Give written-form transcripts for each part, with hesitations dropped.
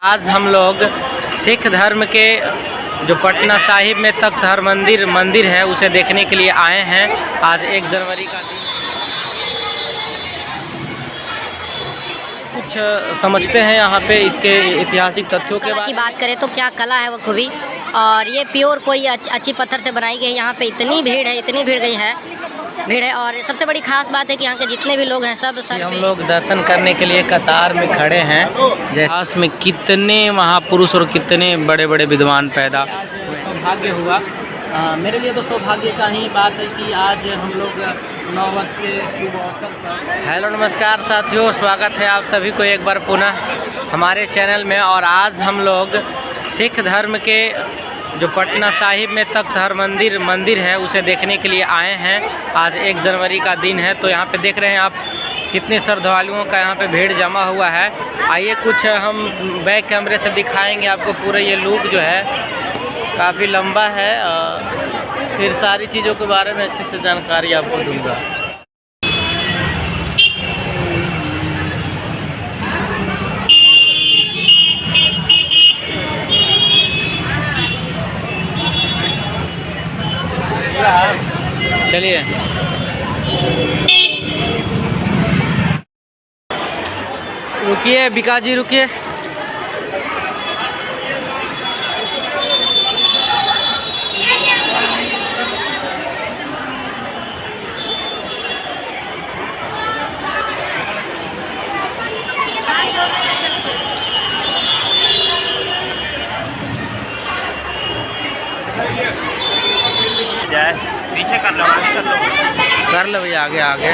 आज हम लोग सिख धर्म के जो पटना साहिब में तख्त हरमंदिर मंदिर है उसे देखने के लिए आए हैं। आज 1 जनवरी का दिन कुछ समझते हैं यहाँ पे इसके ऐतिहासिक तथ्यों के बारे में। बात करें तो क्या कला है वो खूबी, और ये प्योर कोई अच्छी पत्थर से बनाई गई है। यहाँ पे इतनी भीड़ है और सबसे बड़ी खास बात है कि यहाँ के जितने भी लोग हैं सब हम लोग दर्शन करने के लिए कतार में खड़े हैं। इतिहास में कितने महापुरुष और कितने बड़े बड़े विद्वान पैदा। सौभाग्य हुआ मेरे लिए तो सौभाग्य का ही बात है कि आज हम लोग 9 वर्ष के शुभ अवसर पर। हेलो नमस्कार साथियों, स्वागत है आप सभी को एक बार पुनः हमारे चैनल में। और आज हम लोग सिख धर्म के जो पटना साहिब में तख्त हरमंदिर मंदिर है उसे देखने के लिए आए हैं। आज 1 जनवरी का दिन है, तो यहाँ पे देख रहे हैं आप कितने श्रद्धालुओं का यहाँ पे भीड़ जमा हुआ है। आइए कुछ हम बैक कैमरे से दिखाएंगे आपको। पूरा ये लुक जो है काफ़ी लंबा है, फिर सारी चीज़ों के बारे में अच्छे से जानकारी आपको दूंगा। चलिए रुकिए, बिका जी रुकिए। पीछे कर लो, कर लो भैया, आगे आगे।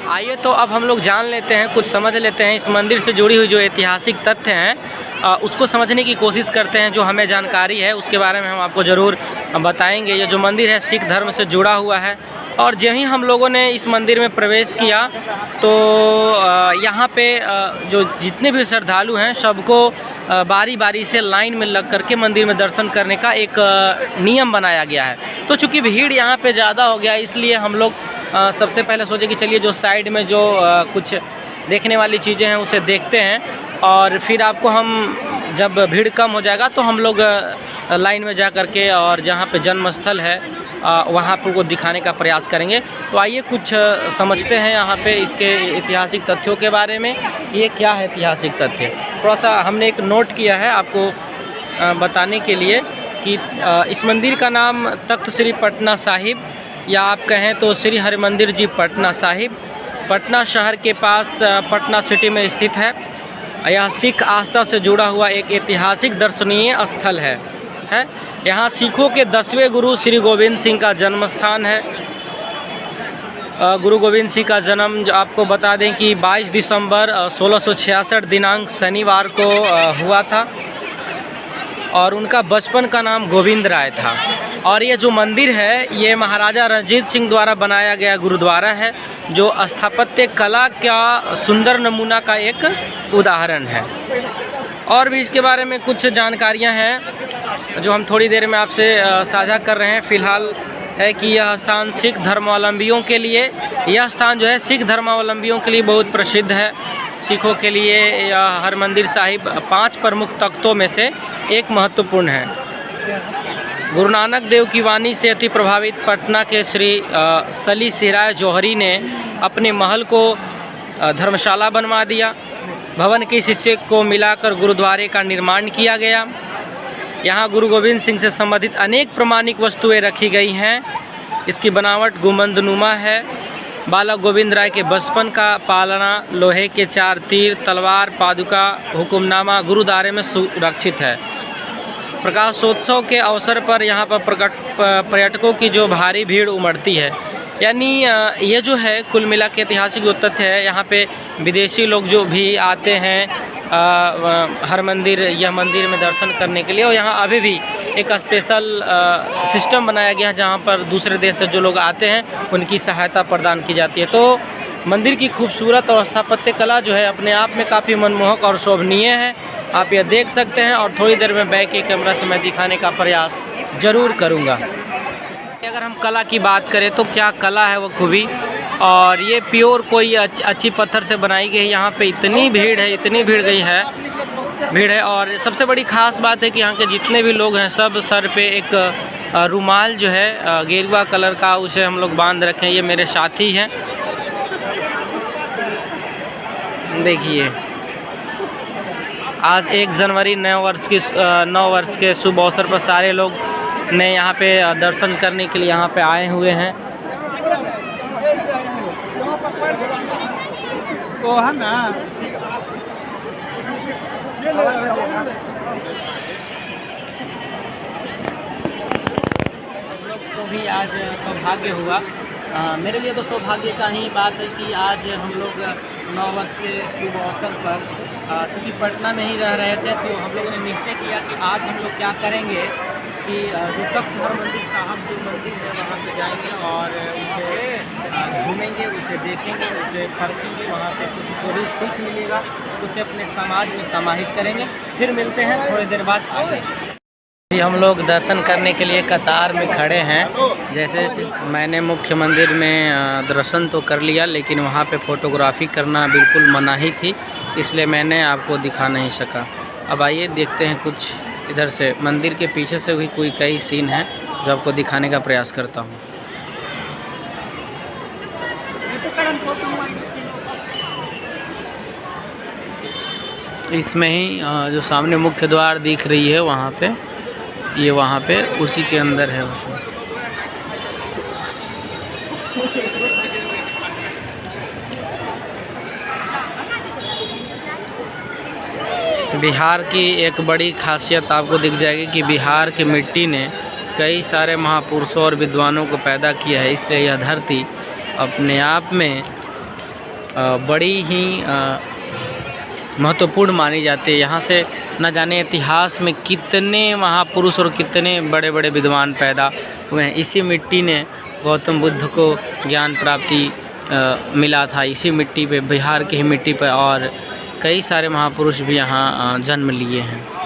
आइए तो अब हम लोग जान लेते हैं, कुछ समझ लेते हैं इस मंदिर से जुड़ी हुई जो ऐतिहासिक तथ्य हैं उसको समझने की कोशिश करते हैं। जो हमें जानकारी है उसके बारे में हम आपको ज़रूर बताएंगे। ये जो मंदिर है सिख धर्म से जुड़ा हुआ है, और जब ही हम लोगों ने इस मंदिर में प्रवेश किया तो यहाँ पे जो जितने भी श्रद्धालु हैं सबको बारी बारी से लाइन में लग करके मंदिर में दर्शन करने का एक नियम बनाया गया है। तो चूँकि भीड़ यहाँ पे ज़्यादा हो गया, इसलिए हम लोग सबसे पहले सोचे कि चलिए जो साइड में जो कुछ देखने वाली चीज़ें हैं उसे देखते हैं, और फिर आपको हम जब भीड़ कम हो जाएगा तो हम लोग लाइन में जा कर के और जहाँ पे जन्म स्थल है वहाँ पर को दिखाने का प्रयास करेंगे। तो आइए कुछ समझते हैं यहाँ पे इसके ऐतिहासिक तथ्यों के बारे में कि ये क्या है ऐतिहासिक तथ्य। थोड़ा सा हमने एक नोट किया है आपको बताने के लिए कि इस मंदिर का नाम तख्त श्री पटना साहिब, या आप कहें तो श्री हरमंदिर जी पटना साहिब, पटना शहर के पास पटना सिटी में स्थित है। यह सिख आस्था से जुड़ा हुआ एक ऐतिहासिक दर्शनीय स्थल है। यहाँ सिखों के 10वें गुरु श्री गोविंद सिंह का जन्म स्थान है। गुरु गोविंद सिंह का जन्म आपको बता दें कि 22 दिसंबर 1666 दिनांक शनिवार को हुआ था, और उनका बचपन का नाम गोविंद राय था। और ये जो मंदिर है ये महाराजा रणजीत सिंह द्वारा बनाया गया गुरुद्वारा है, जो स्थापत्य कला का सुंदर नमूना का एक उदाहरण है। और भी इसके बारे में कुछ जानकारियां हैं जो हम थोड़ी देर में आपसे साझा कर रहे हैं। फ़िलहाल है कि यह स्थान सिख धर्मावलंबियों के लिए, यह स्थान जो है सिख धर्मावलंबियों के लिए बहुत प्रसिद्ध है। सिखों के लिए यह हरमंदिर साहिब 5 प्रमुख तख्तों में से एक महत्वपूर्ण है। गुरु नानक देव की वाणी से अति प्रभावित पटना के श्री सली सिराय जौहरी ने अपने महल को धर्मशाला बनवा दिया। भवन के हिस्से को मिलाकर गुरुद्वारे का निर्माण किया गया। यहाँ गुरु गोविंद सिंह से संबंधित अनेक प्रमाणिक वस्तुएं रखी गई हैं। इसकी बनावट गुंबदनुमा है। बालक गोविंद राय के बचपन का पालना, लोहे के 4 तीर, तलवार, पादुका, हुक्मनामा गुरुद्वारे में सुरक्षित है। प्रकाशोत्सव के अवसर पर यहाँ पर पर्यटकों की जो भारी भीड़ उमड़ती है, यानी ये जो है कुल मिला के ऐतिहासिक जो तथ्य है, यहाँ पे विदेशी लोग जो भी आते हैं हर मंदिर या मंदिर में दर्शन करने के लिए, और यहाँ अभी भी एक स्पेशल सिस्टम बनाया गया है जहाँ पर दूसरे देश से जो लोग आते हैं उनकी सहायता प्रदान की जाती है। तो मंदिर की खूबसूरत और स्थापत्य कला जो है अपने आप में काफ़ी मनमोहक और शोभनीय है, आप यह देख सकते हैं। और थोड़ी देर में बैक के कैमरा से मैं दिखाने का प्रयास ज़रूर करूँगा। अगर हम कला की बात करें तो क्या कला है वो खूबी, और ये प्योर कोई अच्छी पत्थर से बनाई गई है। यहाँ पे इतनी भीड़ है, इतनी भीड़ है। और सबसे बड़ी ख़ास बात है कि यहाँ के जितने भी लोग हैं सब सर पे एक रुमाल जो है गेरुआ कलर का, उसे हम लोग बांध रखे हैं। ये मेरे साथी हैं, देखिए आज 1 जनवरी नए वर्ष के शुभ अवसर पर सारे लोग ने यहाँ पे दर्शन करने के लिए यहाँ पे आए हुए हैं। को भी आज सौभाग्य हुआ, मेरे लिए तो सौभाग्य का ही बात है कि आज हम लोग 9 वर्ष के शुभ अवसर पर चूँकि पटना में ही रह रहे थे तो हम लोगों ने निश्चय किया कि आज हम लोग क्या करेंगे कि जो तख्त हरमंदिर साहब जो मंदिर है वहाँ से जाएंगे और उसे घूमेंगे, उसे देखेंगे, उसे परखेंगे, वहाँ से कुछ जो भी सीख मिलेगा उसे अपने समाज में समाहित करेंगे। फिर मिलते हैं थोड़ी देर बाद आगे। हम लोग दर्शन करने के लिए कतार में खड़े हैं। जैसे मैंने मुख्य मंदिर में दर्शन तो कर लिया, लेकिन वहाँ पे फ़ोटोग्राफी करना बिल्कुल मनाही थी, इसलिए मैंने आपको दिखा नहीं सका। अब आइए देखते हैं कुछ इधर से मंदिर के पीछे से भी कोई कई सीन हैं जो आपको दिखाने का प्रयास करता हूँ। इसमें ही जो सामने मुख्य द्वार दिख रही है वहाँ पे, ये वहाँ पे उसी के अंदर है उसमें। बिहार की एक बड़ी खासियत आपको दिख जाएगी कि बिहार की मिट्टी ने कई सारे महापुरुषों और विद्वानों को पैदा किया है, इसलिए यह धरती अपने आप में बड़ी ही महत्वपूर्ण मानी जाती है। यहाँ से न जाने इतिहास में कितने महापुरुष और कितने बड़े बड़े विद्वान पैदा हुए हैं। इसी मिट्टी ने गौतम बुद्ध को ज्ञान प्राप्ति मिला था, इसी मिट्टी पे, बिहार की ही मिट्टी पे, और कई सारे महापुरुष भी यहाँ जन्म लिए हैं।